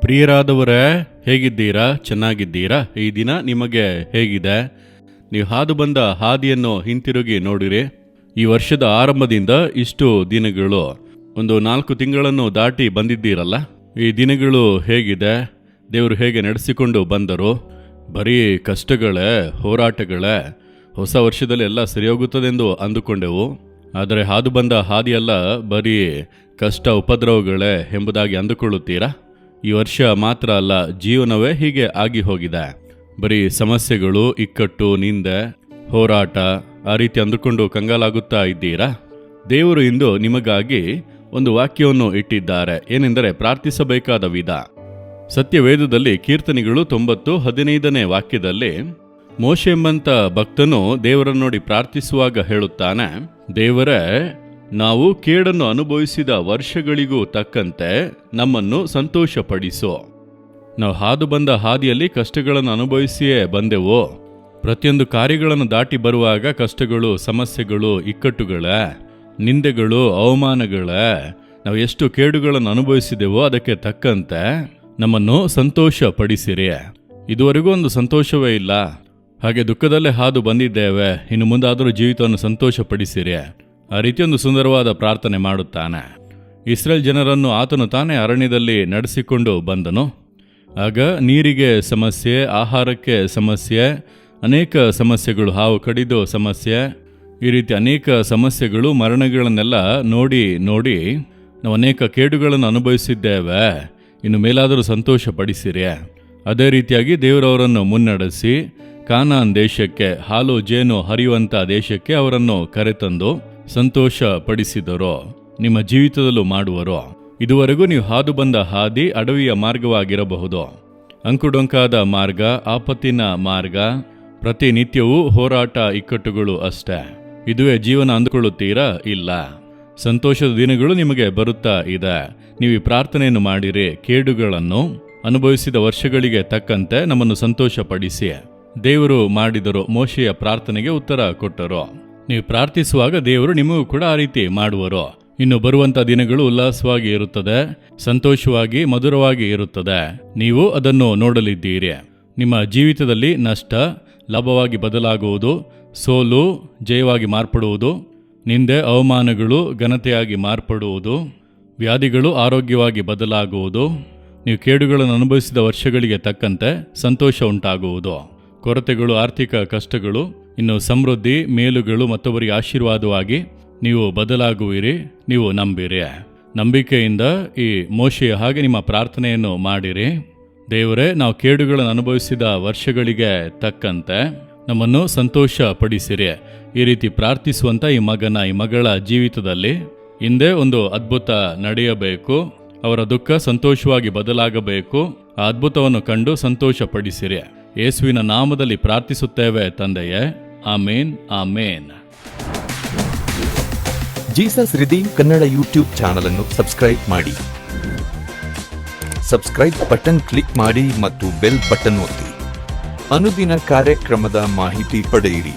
ಪ್ರಿಯರಾದವರೇ, ಹೇಗಿದ್ದೀರಾ? ಚೆನ್ನಾಗಿದ್ದೀರಾ? ಈ ದಿನ ನಿಮಗೆ ಹೇಗಿದೆ? ನೀವು ಹಾದು ಬಂದ ಹಾದಿಯನ್ನು ಹಿಂತಿರುಗಿ ನೋಡಿರಿ. ಈ ವರ್ಷದ ಆರಂಭದಿಂದ ಇಷ್ಟು ದಿನಗಳು, ಒಂದು 4 ತಿಂಗಳನ್ನು ದಾಟಿ ಬಂದಿದ್ದೀರಲ್ಲ. ಈ ದಿನಗಳು ಹೇಗಿದೆ? ದೇವರು ಹೇಗೆ ನಡೆಸಿಕೊಂಡು ಬಂದರು? ಬರೀ ಕಷ್ಟಗಳೇ, ಹೋರಾಟಗಳೇ. ಹೊಸ ವರ್ಷದಲ್ಲಿ ಎಲ್ಲ ಸರಿಯೋಗುತ್ತದೆಂದು ಅಂದುಕೊಂಡೆವು. ಆದರೆ ಹಾದು ಬಂದ ಹಾದಿಯೆಲ್ಲ ಬರೀ ಕಷ್ಟ, ಉಪದ್ರವಗಳೇ ಎಂಬುದಾಗಿ ಅಂದುಕೊಳ್ಳುತ್ತೀರಾ? ಈ ವರ್ಷ ಮಾತ್ರ ಅಲ್ಲ, ಜೀವನವೇ ಹೀಗೆ ಆಗಿ ಹೋಗಿದೆ. ಬರೀ ಸಮಸ್ಯೆಗಳು, ಇಕ್ಕಟ್ಟು, ನಿಂದೆ, ಹೋರಾಟ, ಆ ರೀತಿ ಅಂದುಕೊಂಡು ಕಂಗಾಲಾಗುತ್ತಾ ಇದ್ದೀರಾ? ದೇವರು ಇಂದು ನಿಮಗಾಗಿ ಒಂದು ವಾಕ್ಯವನ್ನು ಇಟ್ಟಿದ್ದಾರೆ. ಏನೆಂದರೆ ಪ್ರಾರ್ಥಿಸಬೇಕಾದ ವಿಧ. ಸತ್ಯವೇದದಲ್ಲಿ ಕೀರ್ತನೆಗಳು 90:15 ವಾಕ್ಯದಲ್ಲಿ ಮೋಶೆ ಎಂಬಂತ ಭಕ್ತನು ದೇವರನ್ನು ನೋಡಿ ಪ್ರಾರ್ಥಿಸುವಾಗ ಹೇಳುತ್ತಾನೆ, ದೇವರೇ, ನಾವು ಕೇಡನ್ನು ಅನುಭವಿಸಿದ ವರ್ಷಗಳಿಗೂ ತಕ್ಕಂತೆ ನಮ್ಮನ್ನು ಸಂತೋಷಪಡಿಸು. ನಾವು ಹಾದು ಬಂದ ಹಾದಿಯಲ್ಲಿ ಕಷ್ಟಗಳನ್ನು ಅನುಭವಿಸಿಯೇ ಬಂದೆವು. ಪ್ರತಿಯೊಂದು ಕಾರ್ಯಗಳನ್ನು ದಾಟಿ ಬರುವಾಗ ಕಷ್ಟಗಳು, ಸಮಸ್ಯೆಗಳು, ಇಕ್ಕಟ್ಟುಗಳೇ, ನಿಂದೆಗಳು, ಅವಮಾನಗಳೇ, ನಾವು ಎಷ್ಟು ಕೇಡುಗಳನ್ನು ಅನುಭವಿಸಿದೆವೋ ಅದಕ್ಕೆ ತಕ್ಕಂತೆ ನಮ್ಮನ್ನು ಸಂತೋಷಪಡಿಸಿರಿ. ಇದುವರೆಗೂ ಒಂದು ಸಂತೋಷವೇ ಇಲ್ಲ, ಹಾಗೆ ದುಃಖದಲ್ಲೇ ಹಾದು ಬಂದಿದ್ದೇವೆ, ಇನ್ನು ಮುಂದಾದರೂ ಜೀವಿತವನ್ನು ಸಂತೋಷಪಡಿಸಿರಿ. ಆ ರೀತಿ ಒಂದು ಸುಂದರವಾದ ಪ್ರಾರ್ಥನೆ ಮಾಡುತ್ತಾನೆ. ಇಸ್ರೇಲ್ ಜನರನ್ನು ಆತನು ತಾನೇ ಅರಣ್ಯದಲ್ಲಿ ನಡೆಸಿಕೊಂಡು ಬಂದನು. ಆಗ ನೀರಿಗೆ ಸಮಸ್ಯೆ, ಆಹಾರಕ್ಕೆ ಸಮಸ್ಯೆ, ಅನೇಕ ಸಮಸ್ಯೆಗಳು, ಹಾವು ಕಡಿದು ಸಮಸ್ಯೆ, ಈ ರೀತಿ ಅನೇಕ ಸಮಸ್ಯೆಗಳು, ಮರಣಗಳನ್ನೆಲ್ಲ ನೋಡಿ ನಾವು ಅನೇಕ ಕೇಡುಗಳನ್ನು ಅನುಭವಿಸಿದ್ದೇವೆ, ಇನ್ನು ಮೇಲಾದರೂ ಸಂತೋಷಪಡಿಸಿರಿ. ಅದೇ ರೀತಿಯಾಗಿ ದೇವರವರನ್ನು ಮುನ್ನಡೆಸಿ ಕಾನಾನ್ ದೇಶಕ್ಕೆ, ಹಾಲು ಜೇನು ಹರಿಯುವಂಥ ದೇಶಕ್ಕೆ ಅವರನ್ನು ಕರೆತಂದು ಸಂತೋಷ ಪಡಿಸಿದರು. ನಿಮ್ಮ ಜೀವಿತದಲ್ಲೂ ಮಾಡುವರು. ಇದುವರೆಗೂ ನೀವು ಹಾದು ಬಂದ ಹಾದಿ ಅಡವಿಯ ಮಾರ್ಗವಾಗಿರಬಹುದು, ಅಂಕುಡೊಂಕಾದ ಮಾರ್ಗ, ಆಪತ್ತಿನ ಮಾರ್ಗ, ಪ್ರತಿನಿತ್ಯವೂ ಹೋರಾಟ, ಇಕ್ಕಟ್ಟುಗಳು ಅಷ್ಟೇ. ಇದುವೇ ಜೀವನ ಅಂದುಕೊಳ್ಳುತ್ತೀರಾ? ಇಲ್ಲ. ಸಂತೋಷದ ದಿನಗಳು ನಿಮಗೆ ಬರುತ್ತಾ ಇದೆ. ನೀವು ಈ ಪ್ರಾರ್ಥನೆಯನ್ನು ಮಾಡಿರಿ. ಕೇಡುಗಳನ್ನು ಅನುಭವಿಸಿದ ವರ್ಷಗಳಿಗೆ ತಕ್ಕಂತೆ ನಮ್ಮನ್ನು ಸಂತೋಷಪಡಿಸಿ. ದೇವರು ಮಾಡಿದರು. ಮೋಶೆಯ ಪ್ರಾರ್ಥನೆಗೆ ಉತ್ತರ ಕೊಟ್ಟರು. ನೀವು ಪ್ರಾರ್ಥಿಸುವಾಗ ದೇವರು ನಿಮಗೂ ಕೂಡ ಆ ರೀತಿ ಮಾಡುವರು. ಇನ್ನು ಬರುವಂಥ ದಿನಗಳು ಉಲ್ಲಾಸವಾಗಿ ಇರುತ್ತದೆ, ಸಂತೋಷವಾಗಿ, ಮಧುರವಾಗಿ ಇರುತ್ತದೆ. ನೀವು ಅದನ್ನು ನೋಡಲಿದ್ದೀರಿ. ನಿಮ್ಮ ಜೀವಿತದಲ್ಲಿ ನಷ್ಟ ಲಾಭವಾಗಿ ಬದಲಾಗುವುದು, ಸೋಲು ಜಯವಾಗಿ ಮಾರ್ಪಡುವುದು, ನಿಂದೆ ಅವಮಾನಗಳು ಘನತೆಯಾಗಿ ಮಾರ್ಪಡುವುದು, ವ್ಯಾಧಿಗಳು ಆರೋಗ್ಯವಾಗಿ ಬದಲಾಗುವುದು, ನೀವು ಕೇಡುಗಳನ್ನು ಅನುಭವಿಸಿದ ವರ್ಷಗಳಿಗೆ ತಕ್ಕಂತೆ ಸಂತೋಷ ಉಂಟಾಗುವುದು, ಕೊರತೆಗಳು, ಆರ್ಥಿಕ ಕಷ್ಟಗಳು, ಇನ್ನು ಸಮೃದ್ಧಿ, ಮೇಲುಗಳು, ಮತ್ತೊಬ್ಬರಿಗೆ ಆಶೀರ್ವಾದವಾಗಿ ನೀವು ಬದಲಾಗುವಿರಿ. ನೀವು ನಂಬಿರಿ. ನಂಬಿಕೆಯಿಂದ ಈ ಮೋಶೆಯ ಹಾಗೆ ನಿಮ್ಮ ಪ್ರಾರ್ಥನೆಯನ್ನು ಮಾಡಿರಿ. ದೇವರೇ, ನಾವು ಕೇಡುಗಳನ್ನು ಅನುಭವಿಸಿದ ವರ್ಷಗಳಿಗೆ ತಕ್ಕಂತೆ ನಮ್ಮನ್ನು ಸಂತೋಷ ಪಡಿಸಿರಿ. ಈ ರೀತಿ ಪ್ರಾರ್ಥಿಸುವಂಥ ಈ ಮಗನ, ಈ ಮಗಳ ಜೀವಿತದಲ್ಲಿ ಹಿಂದೆ ಒಂದು ಅದ್ಭುತ ನಡೆಯಬೇಕು. ಅವರ ದುಃಖ ಸಂತೋಷವಾಗಿ ಬದಲಾಗಬೇಕು. ಆ ಅದ್ಭುತವನ್ನು ಕಂಡು ಸಂತೋಷ ಪಡಿಸಿರಿ. ಯೇಸುವಿನ ನಾಮದಲ್ಲಿ ಪ್ರಾರ್ಥಿಸುತ್ತೇವೆ ತಂದೆಯೇ. Amen, amen. Jesus redeem Kannada YouTube channel ಅನ್ನು ಸಬ್ಸ್ಕ್ರೈಬ್ ಮಾಡಿ. ಸಬ್ಸ್ಕ್ರೈಬ್ ಬಟನ್ ಕ್ಲಿಕ್ ಮಾಡಿ ಮತ್ತು ಬೆಲ್ ಬಟನ್ ಒತ್ತಿ. ಅನುದಿನ ಕಾರ್ಯಕ್ರಮದ ಮಾಹಿತಿ ಪಡೆಯಿರಿ.